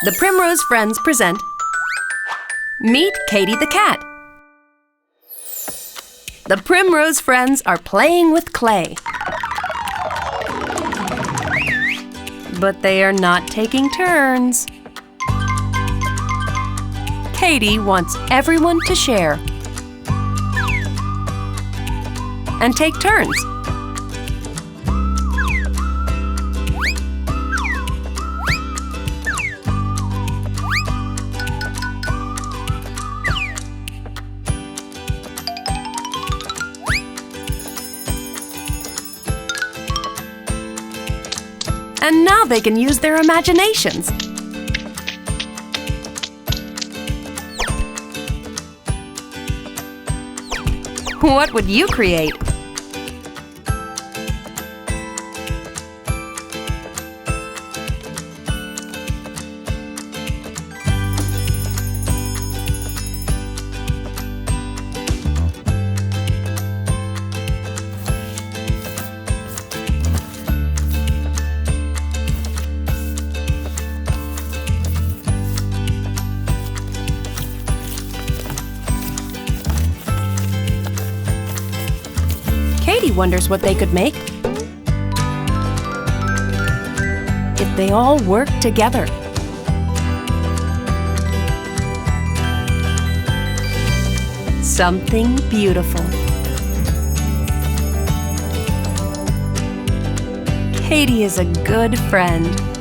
The Primrose Friends present Meet Katie the Cat. The Primrose Friends are playing with clay. But they are not taking turns. Katie wants everyone to share and take turns. And now they can use their imaginations. What would you create? Katie wonders what they could make if they all worked together. Something beautiful. Katie is a good friend.